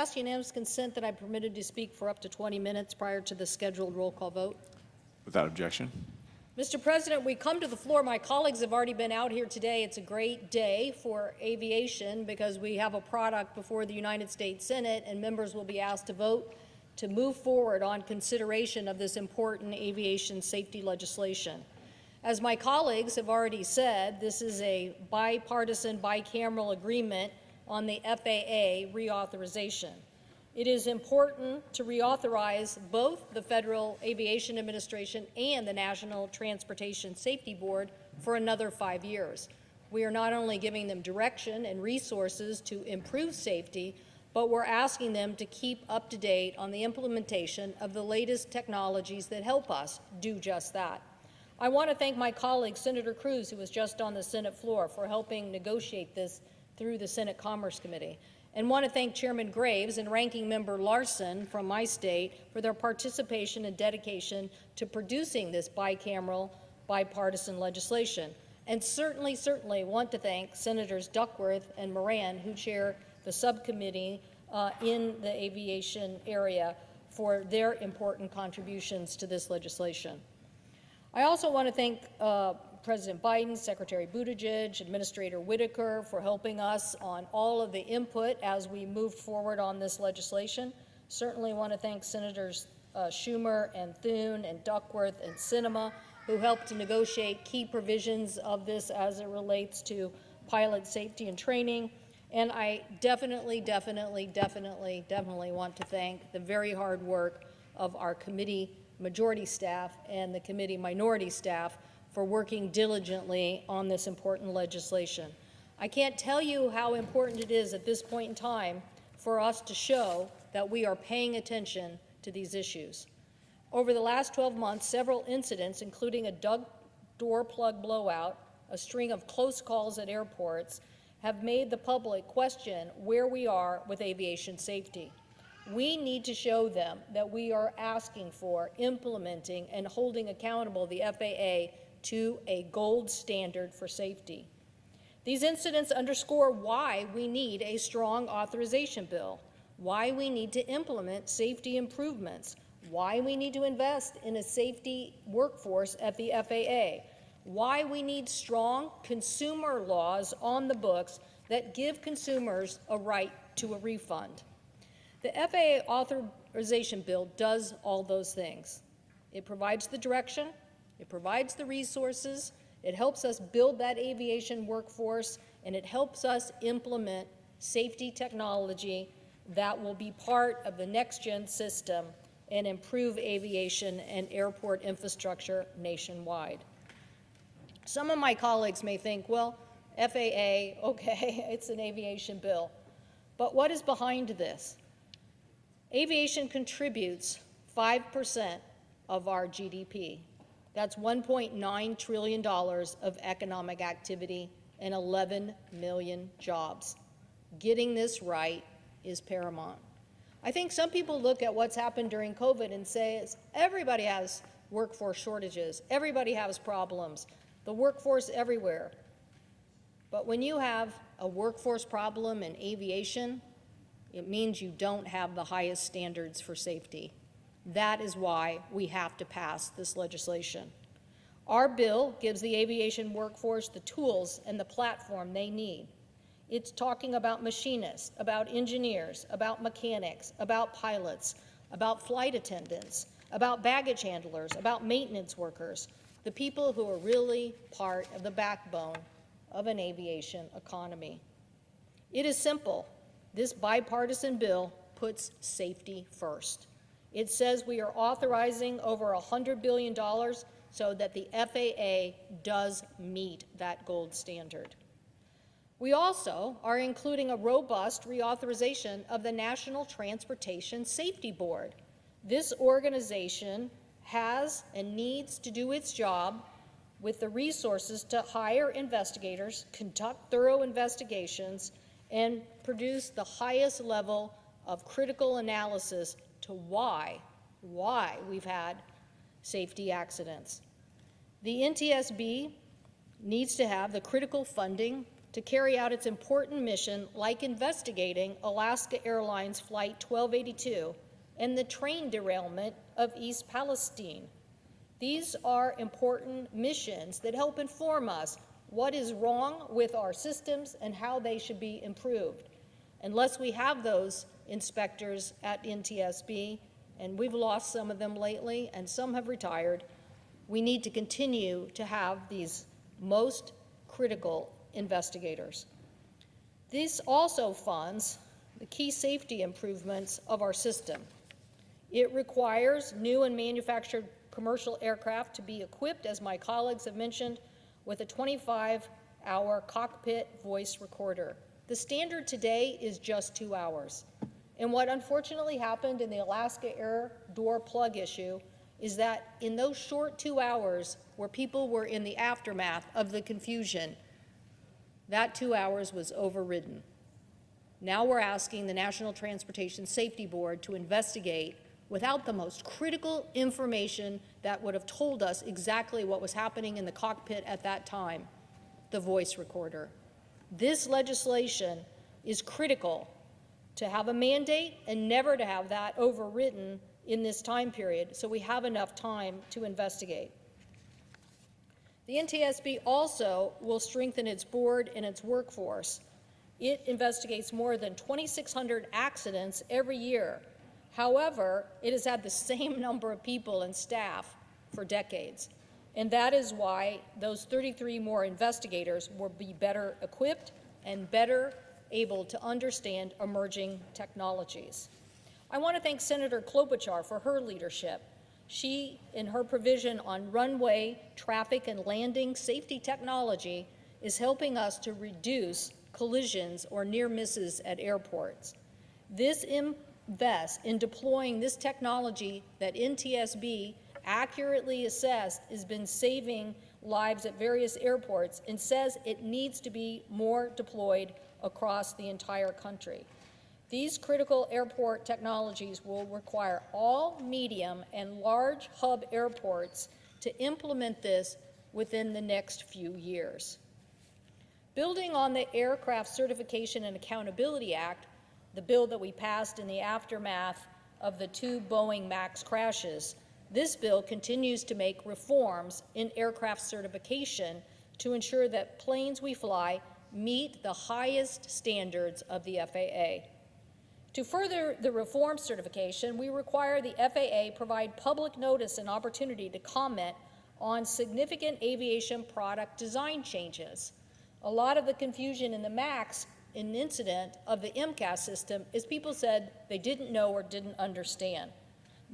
ask unanimous consent that I'm permitted to speak for up to 20 minutes prior to the scheduled roll call vote. Without objection. Mr. President, we come to the floor. My colleagues have already been out here today. It's a great day for aviation because we have a product before the United States Senate, and members will be asked to vote to move forward on consideration of this important aviation safety legislation. As my colleagues have already said, this is a bipartisan, bicameral agreement on the FAA reauthorization. It is important to reauthorize both the Federal Aviation Administration and the National Transportation Safety Board for another 5 years. We are not only giving them direction and resources to improve safety, but we're asking them to keep up to date on the implementation of the latest technologies that help us do just that. I want to thank my colleague, Senator Cruz, who was just on the Senate floor, for helping negotiate this through the Senate Commerce Committee, and want to thank Chairman Graves and Ranking Member Larson from my state for their participation and dedication to producing this bicameral, bipartisan legislation. And certainly want to thank Senators Duckworth and Moran, who chair the subcommittee in the aviation area, for their important contributions to this legislation. I also want to thank President Biden, Secretary Buttigieg, Administrator Whitaker for helping us on all of the input as we moved forward on this legislation. Certainly want to thank Senators Schumer and Thune and Duckworth and Sinema, who helped to negotiate key provisions of this as it relates to pilot safety and training. And I definitely want to thank the very hard work of our committee majority staff and the committee minority staff for working diligently on this important legislation. I can't tell you how important it is at this point in time for us to show that we are paying attention to these issues. Over the last 12 months, several incidents, including a door plug blowout, a string of close calls at airports, have made the public question where we are with aviation safety. We need to show them that we are asking for, implementing, and holding accountable the FAA to a gold standard for safety. These incidents underscore why we need a strong authorization bill, why we need to implement safety improvements, why we need to invest in a safety workforce at the FAA, why we need strong consumer laws on the books that give consumers a right to a refund. The FAA authorization bill does all those things. It provides the direction, it provides the resources, it helps us build that aviation workforce, and it helps us implement safety technology that will be part of the next-gen system and improve aviation and airport infrastructure nationwide. Some of my colleagues may think, well, FAA, okay, it's an aviation bill. But what is behind this? Aviation contributes 5% of our GDP. That's $1.9 trillion of economic activity and 11 million jobs. Getting this right is paramount. I think some people look at what's happened during COVID and say everybody has workforce shortages, everybody has problems, the workforce everywhere. But when you have a workforce problem in aviation, it means you don't have the highest standards for safety. That is why we have to pass this legislation. Our bill gives the aviation workforce the tools and the platform they need. It's talking about machinists, about engineers, about mechanics, about pilots, about flight attendants, about baggage handlers, about maintenance workers, the people who are really part of the backbone of an aviation economy. It is simple. This bipartisan bill puts safety first. It says we are authorizing over $100 billion so that the FAA does meet that gold standard. We also are including a robust reauthorization of the National Transportation Safety Board. This organization has and needs to do its job with the resources to hire investigators, conduct thorough investigations, and produce the highest level of critical analysis to why we've had safety accidents. The NTSB needs to have the critical funding to carry out its important mission, like investigating Alaska Airlines Flight 1282 and the train derailment of East Palestine. These are important missions that help inform us what is wrong with our systems and how they should be improved. Unless we have those inspectors at NTSB, and we've lost some of them lately and some have retired, we need to continue to have these most critical investigators. This also funds the key safety improvements of our system. It requires new and manufactured commercial aircraft to be equipped, as my colleagues have mentioned, with a 25-hour cockpit voice recorder. The standard today is just 2 hours. And what unfortunately happened in the Alaska Air door plug issue is that in those short 2 hours where people were in the aftermath of the confusion, that 2 hours was overridden. Now we're asking the National Transportation Safety Board to investigate without the most critical information that would have told us exactly what was happening in the cockpit at that time, the voice recorder. This legislation is critical to have a mandate and never to have that overridden in this time period, so we have enough time to investigate. The NTSB also will strengthen its board and its workforce. It investigates more than 2,600 accidents every year. However, it has had the same number of people and staff for decades. And that is why those 33 more investigators will be better equipped and better able to understand emerging technologies. I want to thank Senator Klobuchar for her leadership. She, in her provision on runway, traffic, and landing safety technology, is helping us to reduce collisions or near misses at airports. This invest in deploying this technology that NTSB accurately assessed has been saving lives at various airports and says it needs to be more deployed across the entire country. These critical airport technologies will require all medium and large hub airports to implement this within the next few years. Building on the Aircraft Certification and Accountability Act, the bill that we passed in the aftermath of the 2 Boeing MAX crashes, this bill continues to make reforms in aircraft certification to ensure that planes we fly meet the highest standards of the FAA. To further the reform certification, we require the FAA provide public notice and opportunity to comment on significant aviation product design changes. A lot of the confusion in the MAX incident of the MCAS system is people said they didn't know or didn't understand.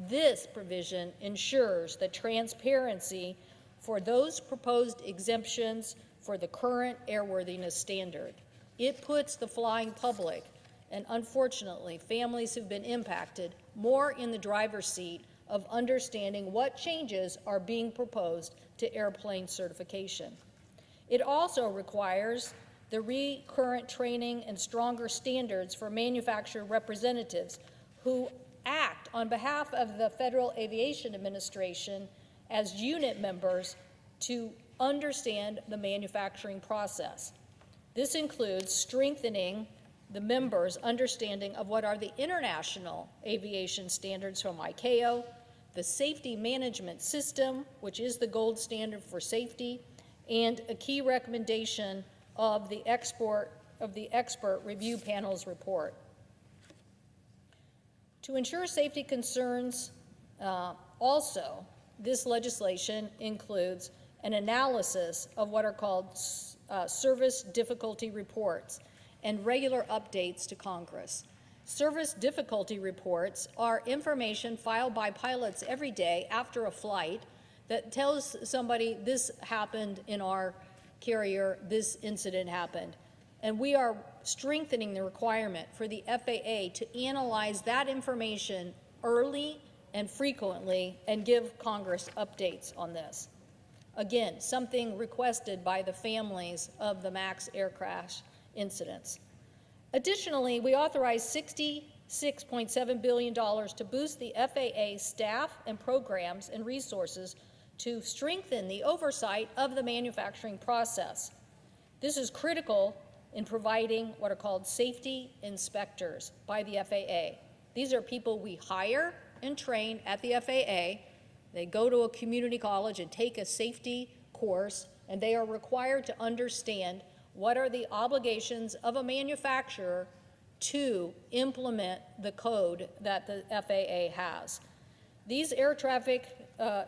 This provision ensures the transparency for those proposed exemptions for the current airworthiness standard. It puts the flying public and, unfortunately, families who've been impacted more in the driver's seat of understanding what changes are being proposed to airplane certification. It also requires the recurrent training and stronger standards for manufacturer representatives who act on behalf of the Federal Aviation Administration as unit members to understand the manufacturing process. This includes strengthening the members' understanding of what are the international aviation standards from ICAO, the safety management system, which is the gold standard for safety, and a key recommendation of the expert review panel's report. To ensure safety concerns, also, this legislation includes an analysis of what are called service difficulty reports and regular updates to Congress. Service difficulty reports are information filed by pilots every day after a flight that tells somebody this happened in our carrier, this incident happened. And we are strengthening the requirement for the FAA to analyze that information early and frequently and give Congress updates on this. Again, something requested by the families of the MAX air crash incidents. Additionally, we authorized $66.7 billion to boost the FAA staff and programs and resources to strengthen the oversight of the manufacturing process. This is critical in providing what are called safety inspectors by the FAA. These are people we hire and train at the FAA. They go to a community college and take a safety course, and they are required to understand what are the obligations of a manufacturer to implement the code that the FAA has. These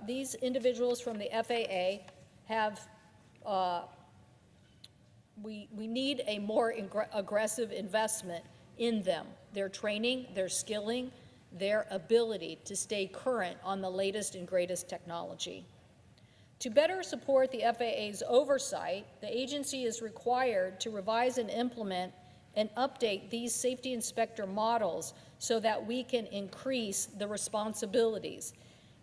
these individuals from the FAA have, we need a more aggressive investment in them, their training, their skilling, their ability to stay current on the latest and greatest technology. To better support the FAA's oversight, the agency is required to revise and implement and update these safety inspector models so that we can increase the responsibilities.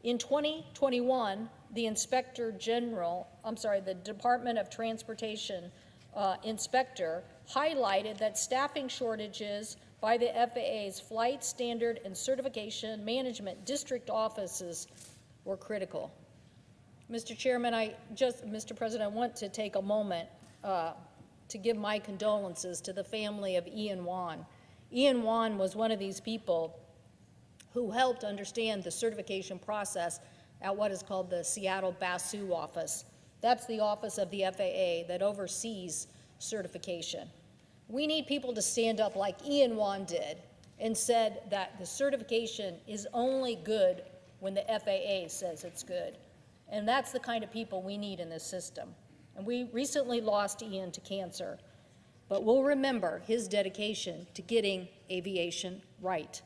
In 2021, the the Department of Transportation inspector highlighted that staffing shortages by the FAA's Flight Standard and Certification Management District offices were critical. Mr. Chairman, Mr. President, I want to take a moment to give my condolences to the family of Ian Wan. Ian Wan was one of these people who helped understand the certification process at what is called the Seattle BASU office. That's the office of the FAA that oversees certification. We need people to stand up like Ian Wan did and said that the certification is only good when the FAA says it's good. And that's the kind of people we need in this system. And we recently lost Ian to cancer, but we'll remember his dedication to getting aviation right.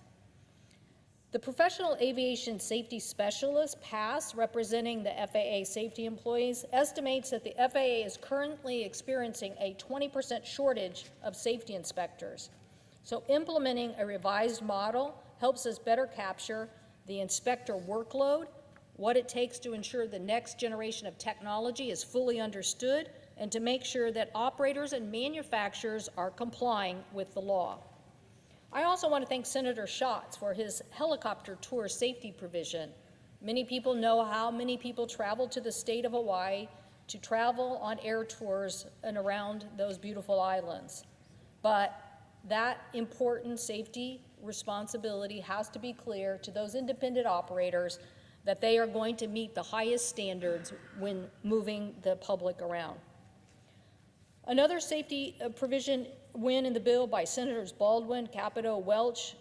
The Professional Aviation Safety Specialist, PAS, representing the FAA safety employees, estimates that the FAA is currently experiencing a 20% shortage of safety inspectors. So implementing a revised model helps us better capture the inspector workload, what it takes to ensure the next generation of technology is fully understood, and to make sure that operators and manufacturers are complying with the law. I also want to thank Senator Schatz for his helicopter tour safety provision. Many people know how many people travel to the state of Hawaii to travel on air tours and around those beautiful islands. But that important safety responsibility has to be clear to those independent operators that they are going to meet the highest standards when moving the public around. Another safety provision win in the bill by Senators Baldwin, Capito, Welch,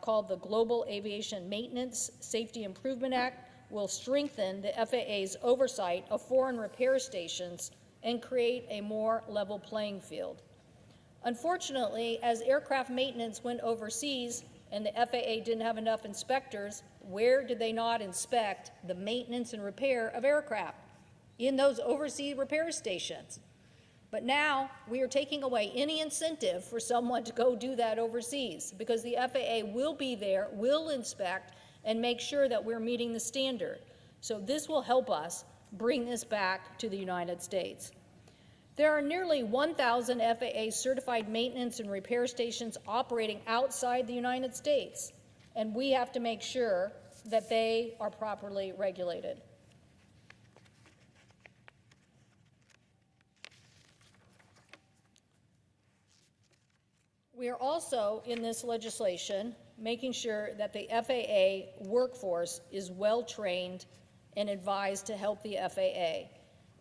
called the Global Aviation Maintenance Safety Improvement Act, will strengthen the FAA's oversight of foreign repair stations and create a more level playing field. Unfortunately, as aircraft maintenance went overseas and the FAA didn't have enough inspectors, where did they not inspect the maintenance and repair of aircraft? In those overseas repair stations. But now we are taking away any incentive for someone to go do that overseas, because the FAA will be there, will inspect, and make sure that we're meeting the standard. So this will help us bring this back to the United States. There are nearly 1,000 FAA certified maintenance and repair stations operating outside the United States, and we have to make sure that they are properly regulated. We are also, in this legislation, making sure that the FAA workforce is well-trained and advised to help the FAA.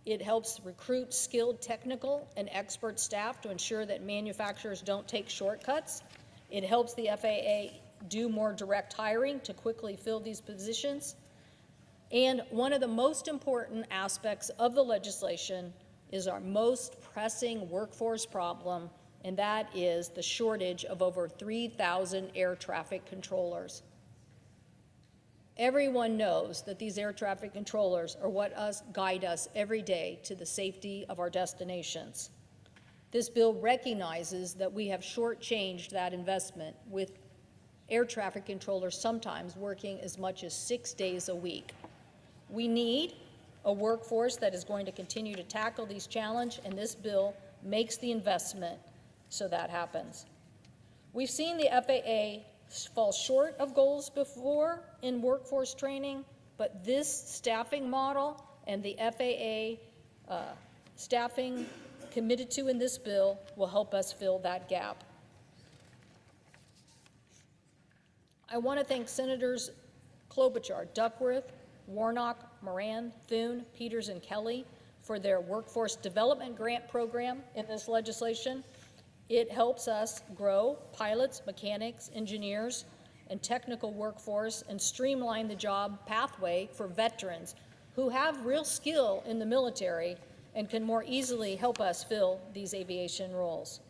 It helps recruit skilled technical and expert staff to ensure that manufacturers don't take shortcuts. It helps the FAA do more direct hiring to quickly fill these positions. And one of the most important aspects of the legislation is our most pressing workforce problem, and that is the shortage of over 3,000 air traffic controllers. Everyone knows that these air traffic controllers are what guide us every day to the safety of our destinations. This bill recognizes that we have shortchanged that investment, with air traffic controllers sometimes working as much as 6 days a week. We need a workforce that is going to continue to tackle these challenges, and this bill makes the investment so that happens. We've seen the FAA fall short of goals before in workforce training, but this staffing model and the FAA staffing committed to in this bill will help us fill that gap. I want to thank Senators Klobuchar, Duckworth, Warnock, Moran, Thune, Peters, and Kelly for their workforce development grant program in this legislation. It helps us grow pilots, mechanics, engineers, and technical workforce and streamline the job pathway for veterans who have real skill in the military and can more easily help us fill these aviation roles.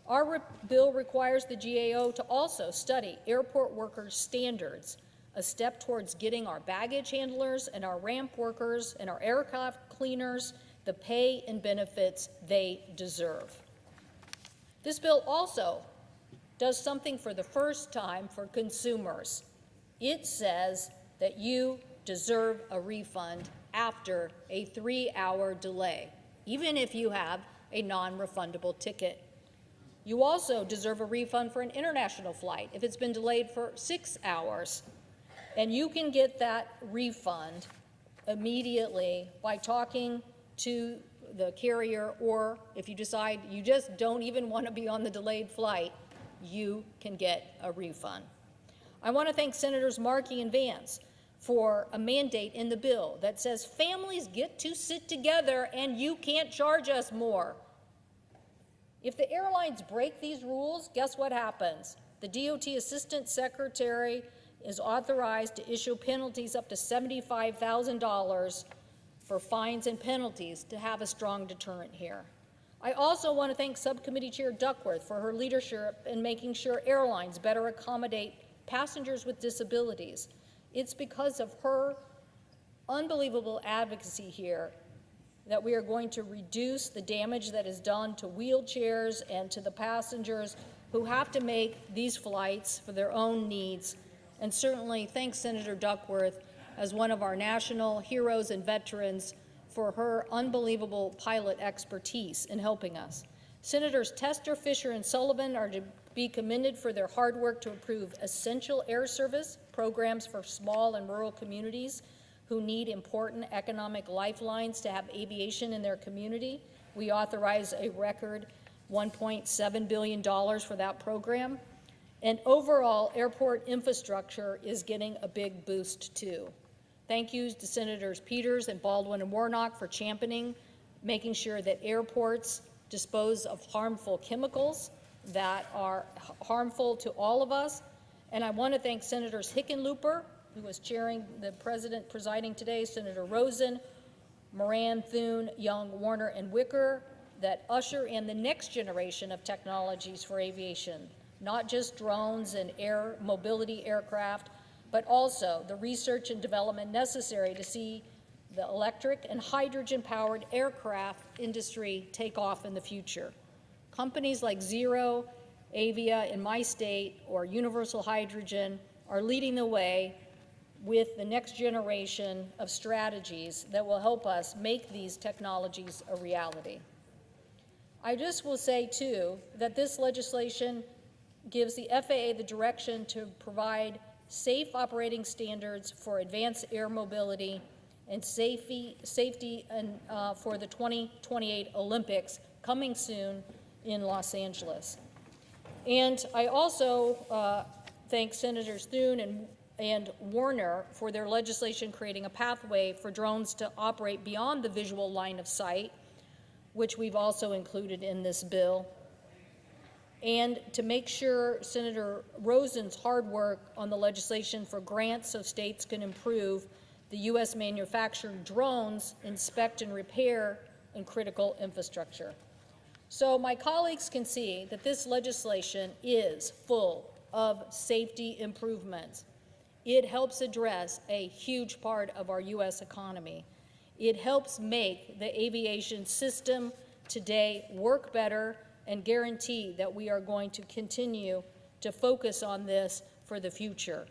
Our bill requires the GAO to also study airport workers' standards, a step towards getting our baggage handlers and our ramp workers and our aircraft cleaners the pay and benefits they deserve. This bill also does something for the first time for consumers. It says that you deserve a refund after a 3-hour delay, even if you have a non-refundable ticket. You also deserve a refund for an international flight if it's been delayed for 6 hours. And you can get that refund immediately by talking to the carrier, or if you decide you just don't even want to be on the delayed flight, you can get a refund. I want to thank Senators Markey and Vance for a mandate in the bill that says families get to sit together and you can't charge us more. If the airlines break these rules, guess what happens? The DOT Assistant Secretary is authorized to issue penalties up to $75,000 for fines and penalties to have a strong deterrent here. I also want to thank Subcommittee Chair Duckworth for her leadership in making sure airlines better accommodate passengers with disabilities. It's because of her unbelievable advocacy here that we are going to reduce the damage that is done to wheelchairs and to the passengers who have to make these flights for their own needs. And certainly thank Senator Duckworth as one of our national heroes and veterans for her unbelievable pilot expertise in helping us. Senators Tester, Fisher, and Sullivan are to be commended for their hard work to improve essential air service programs for small and rural communities who need important economic lifelines to have aviation in their community. We authorize a record $1.7 billion for that program. And overall, airport infrastructure is getting a big boost too. Thank you to Senators Peters and Baldwin and Warnock for championing making sure that airports dispose of harmful chemicals that are harmful to all of us. And I want to thank Senators Hickenlooper, who was chairing, the president presiding today, Senator Rosen, Moran, Thune, Young, Warner, and Wicker, that usher in the next generation of technologies for aviation, not just drones and air mobility aircraft, but also the research and development necessary to see the electric and hydrogen-powered aircraft industry take off in the future. Companies like Zero, Avia in my state, or Universal Hydrogen are leading the way with the next generation of strategies that will help us make these technologies a reality. I just will say, too, that this legislation gives the FAA the direction to provide safe operating standards for advanced air mobility and safety and, for the 2028 Olympics coming soon in Los Angeles. And I also thank Senators Thune and Warner for their legislation creating a pathway for drones to operate beyond the visual line of sight, which we've also included in this bill, and to make sure Senator Rosen's hard work on the legislation for grants so states can improve the U.S. manufactured drones, inspect and repair, and critical infrastructure. So my colleagues can see that this legislation is full of safety improvements. It helps address a huge part of our U.S. economy. It helps make the aviation system today work better and guarantee that we are going to continue to focus on this for the future.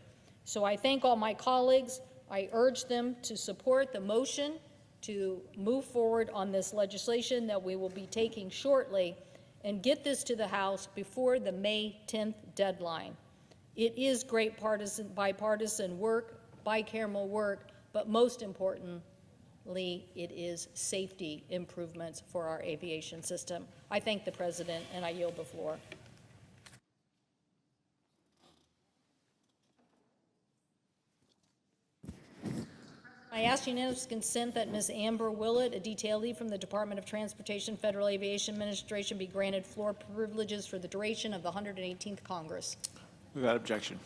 So I thank all my colleagues. I urge them to support the motion to move forward on this legislation that we will be taking shortly and get this to the House before the May 10th deadline. It is great bipartisan work, bicameral work, but most important, it is safety improvements for our aviation system. I thank the President, and I yield the floor. I ask unanimous consent that Ms. Amber Willett, a detailee from the Department of Transportation, Federal Aviation Administration, be granted floor privileges for the duration of the 118th Congress. Without objection.